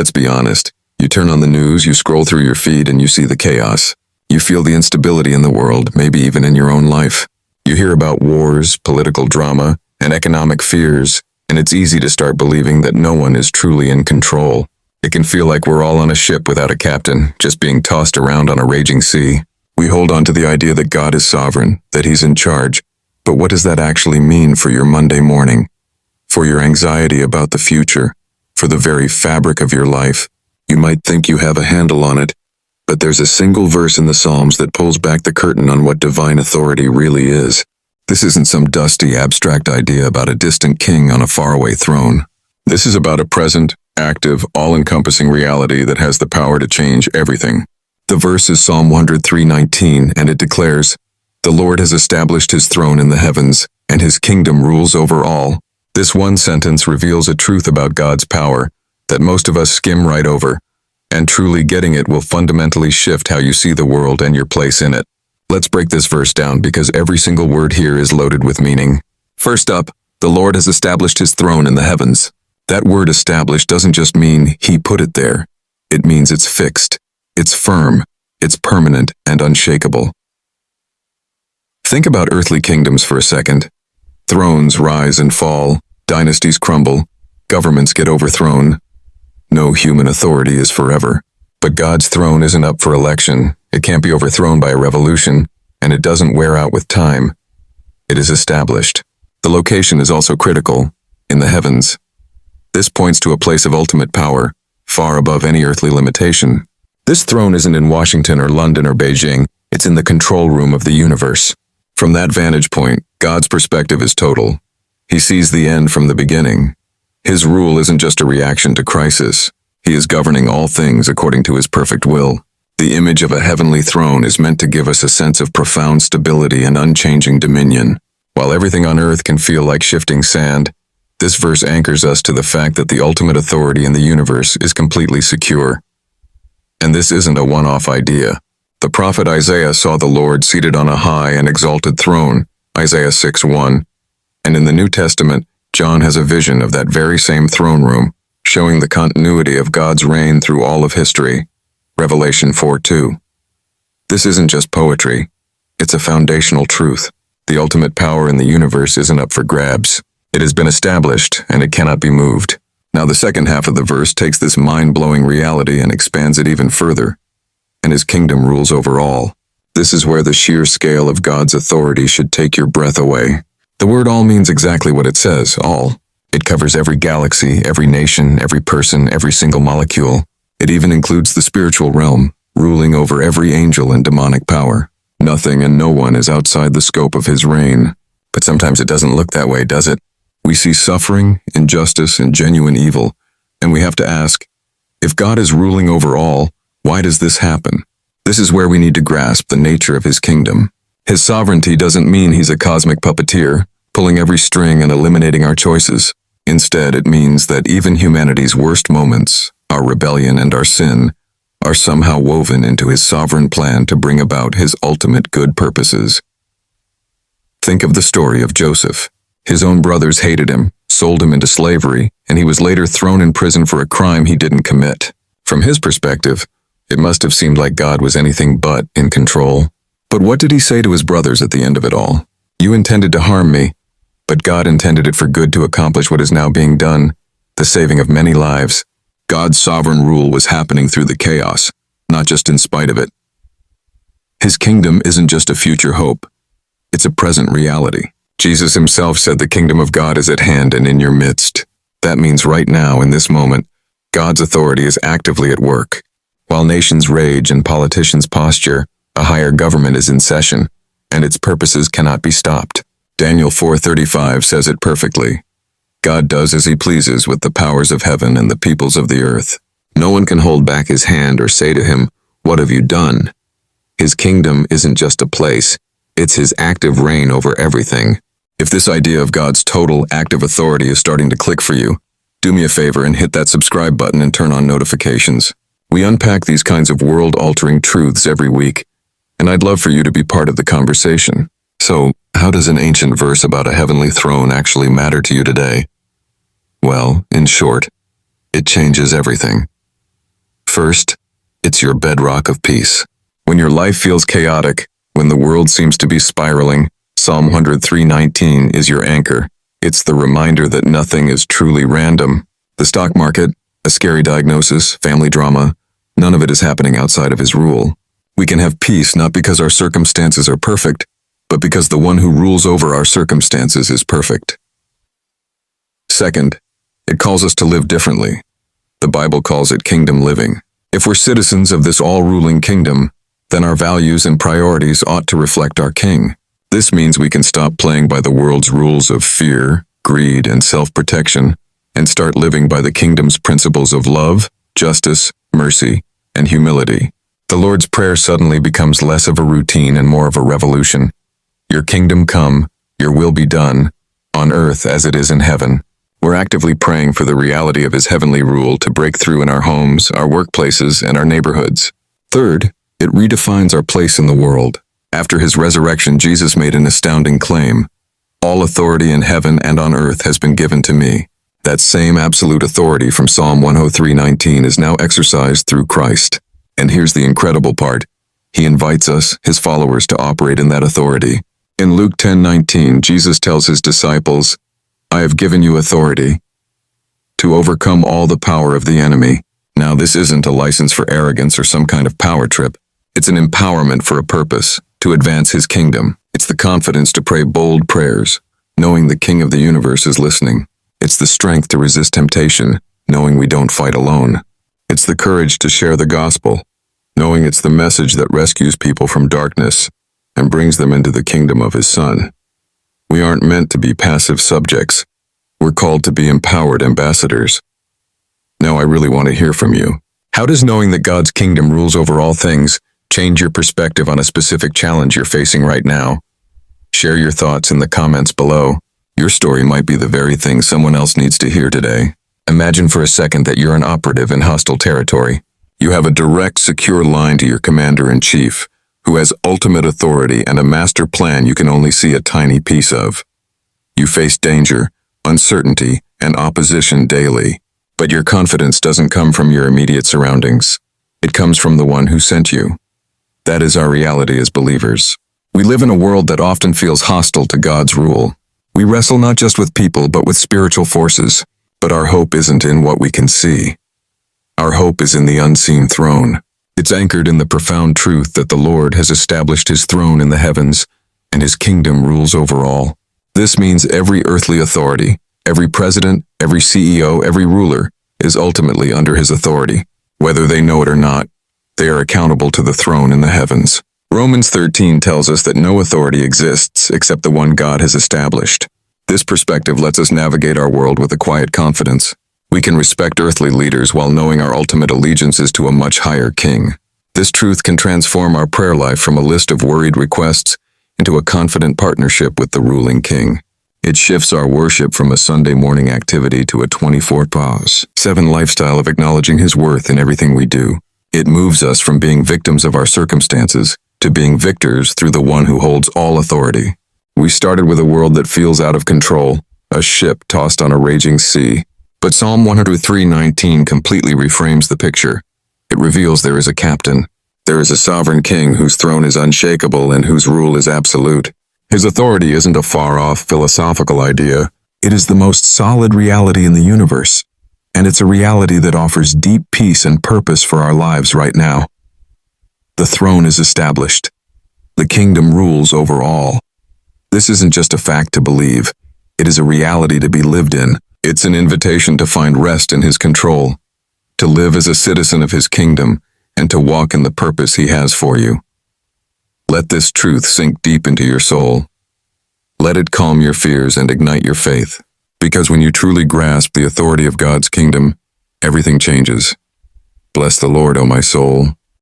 Let's be honest. You turn on the news, you scroll through your feed, and you see the chaos. You feel the instability in the world, maybe even in your own life. You hear about wars, political drama, and economic fears, and it's easy to start believing that no one is truly in control. It can feel like we're all on a ship without a captain, just being tossed around on a raging sea. We hold on to the idea that God is sovereign, that He's in charge. But what does that actually mean for your Monday morning? For your anxiety about the future? For the very fabric of your life? You might think you have a handle on it, but there's a single verse in the Psalms that pulls back the curtain on what divine authority really is. This isn't some dusty, abstract idea about a distant king on a faraway throne. This is about a present, active, all-encompassing reality that has the power to change everything. The verse is Psalm 103:19, and it declares, "The Lord has established His throne in the heavens, and His kingdom rules over all." This one sentence reveals a truth about God's power that most of us skim right over, and truly getting it will fundamentally shift how you see the world and your place in it. Let's break this verse down because every single word here is loaded with meaning. First up, the Lord has established His throne in the heavens. That word established doesn't just mean He put it there. It means it's fixed, it's firm, it's permanent and unshakable. Think about earthly kingdoms for a second. Thrones rise and fall, dynasties crumble, governments get overthrown. No human authority is forever. But God's throne isn't up for election, it can't be overthrown by a revolution, and it doesn't wear out with time. It is established. The location is also critical, in the heavens. This points to a place of ultimate power, far above any earthly limitation. This throne isn't in Washington or London or Beijing, it's in the control room of the universe. From that vantage point, God's perspective is total. He sees the end from the beginning. His rule isn't just a reaction to crisis. He is governing all things according to His perfect will. The image of a heavenly throne is meant to give us a sense of profound stability and unchanging dominion. While everything on earth can feel like shifting sand, this verse anchors us to the fact that the ultimate authority in the universe is completely secure. And this isn't a one-off idea. The prophet Isaiah saw the Lord seated on a high and exalted throne, Isaiah 6:1. And in the New Testament, John has a vision of that very same throne room, showing the continuity of God's reign through all of history, Revelation 4:2. This isn't just poetry, it's a foundational truth. The ultimate power in the universe isn't up for grabs. It has been established, and it cannot be moved. Now the second half of the verse takes this mind-blowing reality and expands it even further. And His kingdom rules over all. This is where the sheer scale of God's authority should take your breath away. The word all means exactly what it says, all. It covers every galaxy, every nation, every person, every single molecule. It even includes the spiritual realm, ruling over every angel and demonic power. Nothing and no one is outside the scope of His reign. But sometimes it doesn't look that way, does it? We see suffering, injustice, and genuine evil, and we have to ask, if God is ruling over all, why does this happen? This is where we need to grasp the nature of His kingdom. His sovereignty doesn't mean He's a cosmic puppeteer, pulling every string and eliminating our choices. Instead, it means that even humanity's worst moments, our rebellion and our sin, are somehow woven into His sovereign plan to bring about His ultimate good purposes. Think of the story of Joseph. His own brothers hated him, sold him into slavery, and he was later thrown in prison for a crime he didn't commit. From his perspective, it must have seemed like God was anything but in control. But what did he say to his brothers at the end of it all? You intended to harm me, but God intended it for good to accomplish what is now being done, the saving of many lives. God's sovereign rule was happening through the chaos, not just in spite of it. His kingdom isn't just a future hope, it's a present reality. Jesus Himself said the kingdom of God is at hand and in your midst. That means right now, in this moment, God's authority is actively at work. While nations rage and politicians posture, a higher government is in session, and its purposes cannot be stopped. Daniel 4:35 says it perfectly. God does as He pleases with the powers of heaven and the peoples of the earth. No one can hold back His hand or say to Him, "What have you done?" His kingdom isn't just a place, it's His active reign over everything. If this idea of God's total, active authority is starting to click for you, do me a favor and hit that subscribe button and turn on notifications. We unpack these kinds of world-altering truths every week, and I'd love for you to be part of the conversation. So, how does an ancient verse about a heavenly throne actually matter to you today? Well, in short, it changes everything. First, it's your bedrock of peace. When your life feels chaotic, when the world seems to be spiraling, Psalm 103:19 is your anchor. It's the reminder that nothing is truly random. The stock market, a scary diagnosis, family drama, none of it is happening outside of his rule. We can have peace not because our circumstances are perfect, but because the one who rules over our circumstances is perfect. Second, it calls us to live differently. The Bible calls it kingdom living. If we're citizens of this all-ruling kingdom, then our values and priorities ought to reflect our king. This means we can stop playing by the world's rules of fear, greed, and self-protection, and start living by the kingdom's principles of love, justice, mercy, and humility. The Lord's Prayer suddenly becomes less of a routine and more of a revolution. Your kingdom come, your will be done, on earth as it is in heaven. We're actively praying for the reality of his heavenly rule to break through in our homes, our workplaces, and our neighborhoods. Third, it redefines our place in the world. After his resurrection, Jesus made an astounding claim. All authority in heaven and on earth has been given to me. That same absolute authority from Psalm 103:19 is now exercised through Christ. And here's the incredible part. He invites us, his followers, to operate in that authority. In Luke 10:19, Jesus tells his disciples, I have given you authority to overcome all the power of the enemy. Now, this isn't a license for arrogance or some kind of power trip. It's an empowerment for a purpose, to advance his kingdom. It's the confidence to pray bold prayers, knowing the King of the universe is listening. It's the strength to resist temptation, knowing we don't fight alone. It's the courage to share the gospel, knowing it's the message that rescues people from darkness and brings them into the kingdom of his Son. We aren't meant to be passive subjects. We're called to be empowered ambassadors. Now I really want to hear from you. How does knowing that God's kingdom rules over all things change your perspective on a specific challenge you're facing right now? Share your thoughts in the comments below. Your story might be the very thing someone else needs to hear today. Imagine for a second that you're an operative in hostile territory. You have a direct, secure line to your commander-in-chief, who has ultimate authority and a master plan you can only see a tiny piece of. You face danger, uncertainty, and opposition daily, but your confidence doesn't come from your immediate surroundings. It comes from the one who sent you. That is our reality as believers. We live in a world that often feels hostile to God's rule. We wrestle not just with people, but with spiritual forces. But our hope isn't in what we can see. Our hope is in the unseen throne. It's anchored in the profound truth that the Lord has established his throne in the heavens, and his kingdom rules over all. This means every earthly authority, every president, every CEO, every ruler, is ultimately under his authority. Whether they know it or not, they are accountable to the throne in the heavens. Romans 13 tells us that no authority exists except the one God has established. This perspective lets us navigate our world with a quiet confidence. We can respect earthly leaders while knowing our ultimate allegiance is to a much higher king. This truth can transform our prayer life from a list of worried requests into a confident partnership with the ruling king. It shifts our worship from a Sunday morning activity to a 24/7 lifestyle of acknowledging his worth in everything we do. It moves us from being victims of our circumstances to being victors through the one who holds all authority. We started with a world that feels out of control, a ship tossed on a raging sea. But Psalm 103:19 completely reframes the picture. It reveals there is a captain. There is a sovereign king whose throne is unshakable and whose rule is absolute. His authority isn't a far-off philosophical idea. It is the most solid reality in the universe. And it's a reality that offers deep peace and purpose for our lives right now. The throne is established. The kingdom rules over all. This isn't just a fact to believe. It is a reality to be lived in. It's an invitation to find rest in his control, to live as a citizen of his kingdom, and to walk in the purpose he has for you. Let this truth sink deep into your soul. Let it calm your fears and ignite your faith. Because when you truly grasp the authority of God's kingdom, everything changes. Bless the Lord, O my soul.